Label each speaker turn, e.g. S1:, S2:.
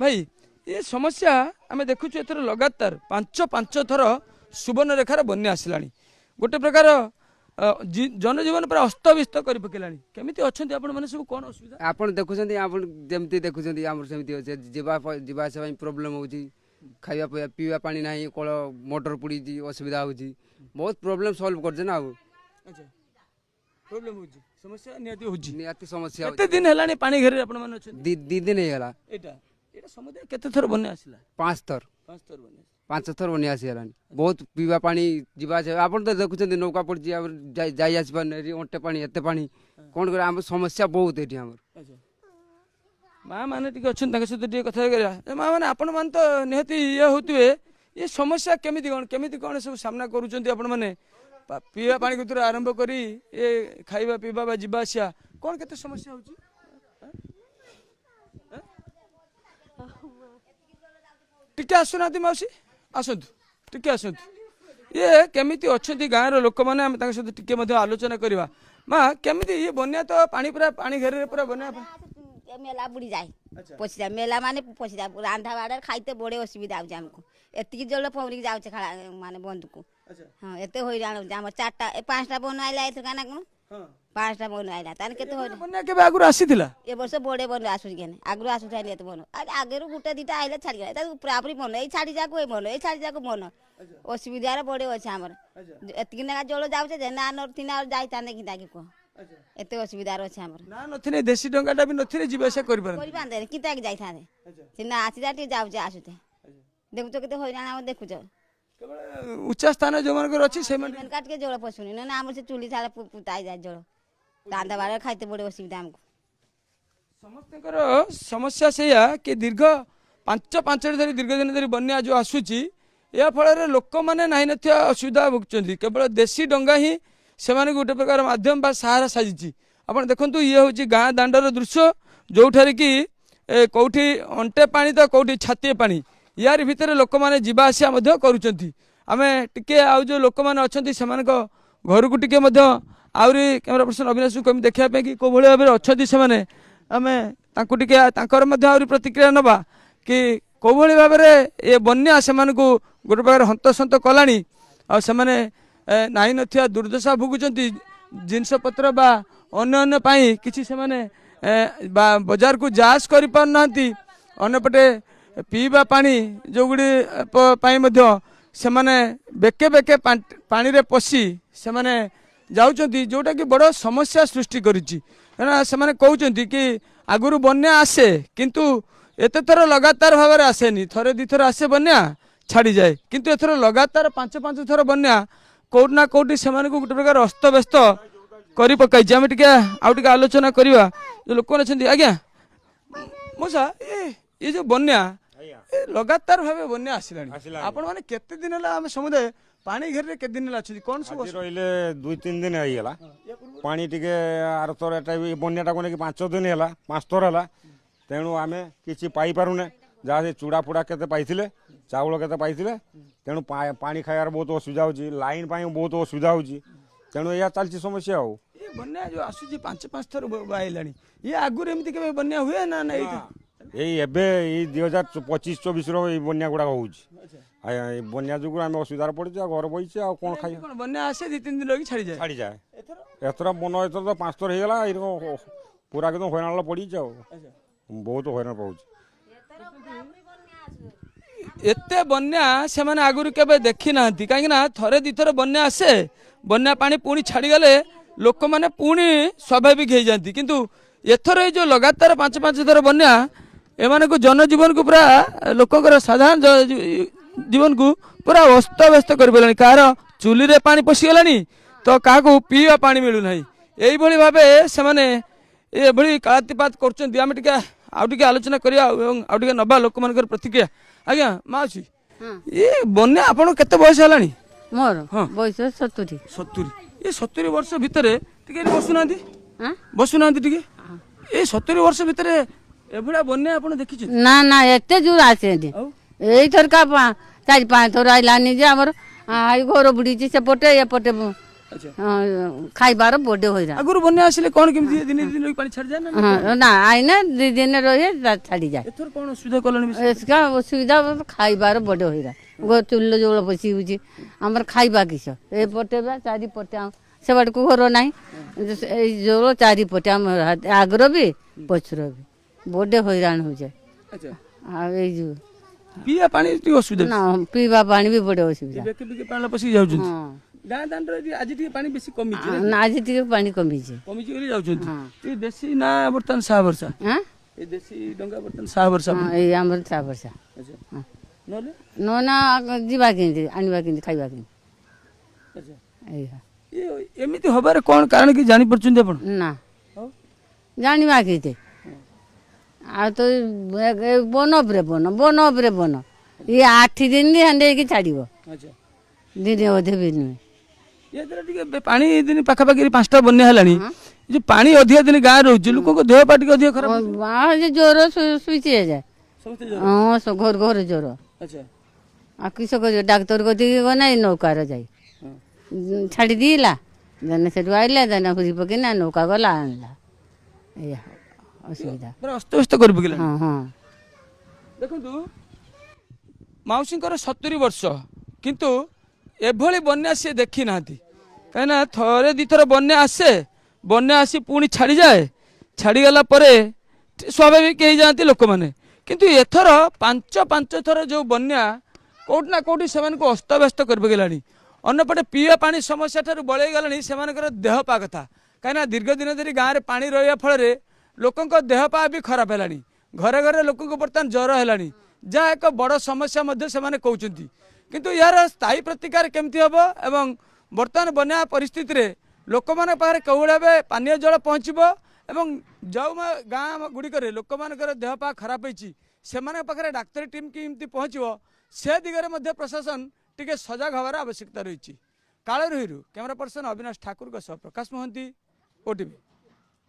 S1: भाई ये समस्या आम देखु एथर लगातार पांच पांच थर सुवर्णरेखार बन्या आसला गोटे प्रकार जनजीवन पूरा अस्तव्यस्त कर पकेलानी केमिति अछंती आपण माने सब कोन असुविधा
S2: आपण देखुछंती आपण जेमति देखुछंती हमर सेमति होचे जीवा आसा प्रॉब्लम होची खाइबा पीवा पानी नाही कोळ मोटर पुडी जी असुविधा होची बहुत प्रॉब्लम सॉल्व करजे ना
S1: अच्छा प्रॉब्लम होची समस्या नियति
S2: समस्या
S1: केते दिन हेलानी पानी घेरे आपण माने अछंती
S2: दी दिन हेला
S1: एटा एटा समुदाय केते थर बन्या आसला
S2: पांच थर
S1: बन्या
S2: पांच थर बन्या आसीलानी बहुत पीवा पानी जीवा आपण तो देखुछंती नौका पड़ची जाई आसी पानी ओंटे पानी एते पानी कोन करे हम समस्या बहुत एठी हमर
S1: अच्छा माँ मैंने टी अच्छा सहित कथा करा माँ मैंने आपण मान तो निहती ये होते ये समस्या केमिति कौन सब सामना करें पीवा पानी कतर आरंभ करी ये खाइबा पीवा बा जीवा आसिया कौन केते समस्या होची टिके आसुना मौसी आसतु टिके आसतु ये केमिति अच्छी गाँव लोक मैंने आम सहित टिके आलोचना करवा माँ केमिति ये बन्या तो पानी पूरा पानी घेरे पूरा बन्या
S3: मेला बुड़ी जाए पशिदा मेला माने पशिदा रांधा बाड़ खाइते बड़े असुविधा हो हमको एतिक जल पौरिक जाऊे खड़ा माने बंद को हाँ एत हईराण चार्टा पांचटा बन आइला एथर काना कौन पांचटा बन आइला तान केते
S1: बन्या केबे आगुर आसीथिला
S3: ए वर्ष बड़े बन आसुछ केने आगुर आसुछ आइले एत बन आगेरु गुटे दिटा आइले छाड़ी गला ता पूरापूरी बन ए छाड़ी जाको ए बन ए छाड़ी जाको बन असुविधा रे बड़े अछि हमर एतिक ना जल जाउछे जे ना नर तिना जाई ताने कि ताकि को एते असुविधा अछि हमर
S1: ना नथिने देसी डंगाटा भी नथिने जीवासा करि
S3: पारे किता कि जाई थाने सिना आसीदा टी जाउछे आसुते देखु तो केते हईराण हम देखुछ
S1: केवल उच्च स्थान जो मन अछि से मन
S3: काट के जल पसुनी ना हमर से चुली सारा पुताई जाय जल रांधा बाड़ खाइते बड़े असुविधा हमको
S1: समस्तकर समस्या सेया कि दीर्घ पांच पांच धरी दीर्घ दिन धरी बन्या जो आसुची या फल लोक मैंने ना नथिया असुविधा भुगुंट केवल देसी डंगा ही से गोटे प्रकार माध्यम बा सहारा साजिची आप देखु ये हूँ गाँ दांडर दृश्य जो कि कौटी अंटे पानी तो कौटी छाती पानी यार भितर लोक मैंने जीवा आसिया करुँच आम टे आउ जो लोक मैंने अच्छा घर को टे आहरी कैमेरा पर्सन अविनाश को कमी देखा कि कौ भाव अच्छा से आम आहरी प्रतिक्रिया नवा कि कौ भाव में ये बन्या से गोटे प्रकार हंतसंत कलानी नाई नथिया दुर्दशा भोगुंट जिनस पत्र बा अन्य पाई किसी से माने बाजार को जांच कर पारना अन्यपटे पीवा पानी जो गुड़ी से माने बेके बेके पानी रे पशी से माने जाउचंती जोटा कि बड़ समस्या सृष्टि करिछि से माने कहउचंती कि आगुरु बन्या आसे किंतु एते थर लगातार भाव में आसेनी थरे दी थर आसे बन्या छाड़ी जाए किंतु एथर लगातार पांच पांच थर बन्या कौट ना कौटी से गोटे प्रकार अस्तव्यस्त कर पकई आम टे आलोचना करवा जो लोक अच्छे आज्ञा मौसा ये जो बन्या लगातार भाव बन्या आसला आपण मैंने केते दिन है समुदाय पानी घेर केते दिन अच्छे कौन सब
S4: रहिले 2-3 दिन आईगला पानी टिके आर थर बन्याटा को 5 दिन है 5 थर है तेणु आम कि पाई पारुने जहाँ से चूड़ा फुड़ा केते पाइथिले चाउल केते पाइथिले तेणु पानी खाइबार बहुत असुविधा होची लाइन पाई बहुत असुविधा होची तेणु या चलची समस्या हो
S1: ये बन्या जो आसुची 5-5 थर आइलानी ये आगुर एमती केबे बन्या हुए ना ना
S4: एई एबे 2025-24 रो बन्या गुडा होची बन्या जुगु आम असुविधा पड़े घर बइचे आ कोन खाइ
S1: बन्या आसे 2-3 दिन लगी छाड़ी जाए
S4: एथरा बन एथर तो 5 थर हेगला पूरा एकदम हैरान पड़ी बहुत हैरान पाउची
S1: एते बन्या से माने आगुरी केबे देखी ना कहीं थरे दी थर बन्या आसे बन्या पानी पुणी छाड़ी गले लोक माने पुणी स्वाभाविक हो जाती किंतु एथर जो लगातार 5-5 थर बन्या एमाने को जनजीवन को पूरा लोकंकर साधारण जीवन को पूरा अस्त व्यस्त कर पेलानी कार चुली रे पानी पशिगलानी तो क्या पीवा पानी मिलू ना यही भाव से माने ये भली कालातिपात कर आलोचना करिया आउ नबा लोक मान प्रतिक्रिया आज्ञा माउसी ये बन्या आपण केते बयस हलानी
S5: मोर बयस 70
S1: ये 70 वर्ष भितर टिके बसुना टिके ये 70 वर्ष भितर एभड़ा बन्या आपण देखि
S5: ना ना एते दूर आसे एई थर का 4-5 थर आइलानी जे हमर घर बुड़ी सेपटे एपटे ଖାଇବାର ବଡ ହଇରାଣ
S1: ଆଗରୁ ବନ୍ୟା ଆସିଲେ କଣ କେମିତି ଦିନେ ଦିନ ପାଣି ଛାଡ଼ିଯାଏ ନା
S5: ନା ଆଇନା 2 ଦିନ ରହେ ଛାଡ଼ିଯାଏ
S1: ଏଥର କଣ ଅସୁବିଧା କଲେଣି
S5: ଏସକା ଅସୁବିଧା ଖାଇବାର ବଡ ହଇରାଣ ଚୁଲ ଜୋଳ ପଶି ହଉଛି ଆମର ଖାଇବା କିସ ଏପଟେ ବା ଚାରିପଟେ ସେବାଟକୁ ଘର ନାହିଁ ଏଇ ଜୋଳ ଚାରିପଟେ ଆମର ଆଗର ବି ପଛର ବି ବଡ ହଇରାଣ ହଉଛି ଆଉ ଏଇ ଯୋଉ
S1: ପିଇବା ପାଣି ଟିକେ ଅସୁବିଧା
S5: ନା ପିଇବା ପାଣି ବି ବଡ ଅସୁବିଧା
S1: ବେକେ ବେକେ ପାଣି ପଶିକି ଯାଉଛନ୍ତି ଗାଁ ଦାଣ୍ଡରେ ଆଜି ଟିକେ ପାଣି ବେଶୀ କମିଛି
S5: ନା ଆଜି ଟିକେ ପାଣି କମିଛି
S1: କମିଛି ବୋଲି ଯାଉଛନ୍ତି ଏ ଦେଶୀ ନା ବର୍ତ୍ତମାନ ସାହା ବର୍ଷା ଏ ଦେଶୀ ଡଙ୍ଗା ବର୍ତ୍ତମାନ ସାହା ବର୍ଷା
S5: ଏଇ ଆମର 6 ବର୍ଷ
S1: ନହେଲେ
S5: ନନା ଯିବା କେମିତି ଆଣିବା କେମିତି ଖାଇବା କେମିତି ଏଇଆ
S1: ଏମିତି ହବାର କଣ କାରଣ କି ଜାଣିପାରୁଛନ୍ତି ଆପଣ
S5: ନା ଜାଣିବା କେତେ ଆଉ ତ ବନ ଉପରେ ବନ ଇଏ 8 ଦିନ ହାଣ୍ଡେଇକି ଛାଡ଼ିବ ଦିନେ ଅଧେ ବି ନୁହେଁ
S1: ଏଥିରେ ଟିକେ ପାଣି ଦିନ ପାଖାପାଖି 5ଟା ବନ୍ୟା ହେଲାଣି ଯୋଉ ପାଣି ଅଧିକା ଦିନ ଗାଁ ରହୁଛି ଲୋକଙ୍କ ଦେହ ପା ଟିକେ ଅଧିକ ଖରାପ
S5: ଜ୍ୱର ଶୁଇଛି ଯାଏ ହଁ ଘର ଘର ଜ୍ୱର ଆଉ କିସ କରିବ ଡାକ୍ତର କତିକି ଗନାଇ ନୌକାର ଯାଇ ଛାଡ଼ି ଦିଲା ଦେନେ ସେଠୁ ଆଇଲା ଦେନେ ହୁରି ପକେଇନା ନୌକା ଗଲା ଆଣିଲା ଏଇଆ ଅସୁବିଧା
S1: ଅସ୍ତବ୍ୟସ୍ତ କରି ପକେଇଲା
S5: ହଁ ହଁ
S1: ଦେଖନ୍ତୁ ମାଉସୀଙ୍କର 70 ବର୍ଷ କିନ୍ତୁ ଏଭଳି ବନ୍ୟା ସିଏ ଦେଖି ନାହାନ୍ତି କାହିଁକିନା ଥରେ ଦିଥର ବନ୍ୟା ଆସେ ବନ୍ୟା ଆସି ପୁଣି ଛାଡ଼ିଯାଏ ଛାଡ଼ିଗଲା ପରେ ସ୍ୱାଭାବିକ ହେଇଯାଆନ୍ତି ଲୋକମାନେ କିନ୍ତୁ ଏଥର 5 ଥର ଯେଉଁ ବନ୍ୟା କୋଉଠି ନା କୋଉଠି ସେମାନଙ୍କୁ ଅସ୍ତବ୍ୟସ୍ତ କରି ପକେଇଲାଣି ଅନ୍ୟପଟେ ପିଇବା ପାଣି ସମସ୍ୟା ଠାରୁ ବଳେଇ ଗଲାଣି ସେମାନଙ୍କର ଦେହ ପା କଥା କାହିଁକିନା ଦୀର୍ଘ ଦିନ ଧରି ଗାଁରେ ପାଣି ରହିବା ଫଳରେ ଲୋକଙ୍କ ଦେହ ପା ବି ଖରାପ ହେଲାଣି ଘରେ ଘରେ ଲୋକଙ୍କୁ ବର୍ତ୍ତମାନ ଜ୍ୱର ହେଲାଣି ଯାହା ଏକ ବଡ଼ ସମସ୍ୟା ମଧ୍ୟ ସେମାନେ କହୁଛନ୍ତି କିନ୍ତୁ ଏହାର ସ୍ଥାୟୀ ପ୍ରତିକାର କେମିତି ହେବ ଏବଂ ବର୍ତ୍ତମାନ ବନ୍ୟା ପରିସ୍ଥିତିରେ ଲୋକମାନଙ୍କ ପାଖରେ କେଉଁଭଳି ଭାବେ ପାନୀୟ ଜଳ ପହଞ୍ଚିବ ଏବଂ ଯେଉଁ ଗାଁ ଗୁଡ଼ିକରେ ଲୋକମାନଙ୍କର ଦେହ ପା ଖରାପ ହେଇଛି ସେମାନଙ୍କ ପାଖରେ ଡାକ୍ତରୀ ଟିମ୍ କେମିତି ପହଞ୍ଚିବ ସେ ଦିଗରେ ମଧ୍ୟ ପ୍ରଶାସନ ଟିକେ ସଜାଗ ହେବାର ଆବଶ୍ୟକତା ରହିଛି କାଳରୁହିରୁ କ୍ୟାମେରା ପର୍ସନ ଅବିନାଶ ଠାକୁରଙ୍କ ସହ ପ୍ରକାଶ ମହାନ୍ତି OTV।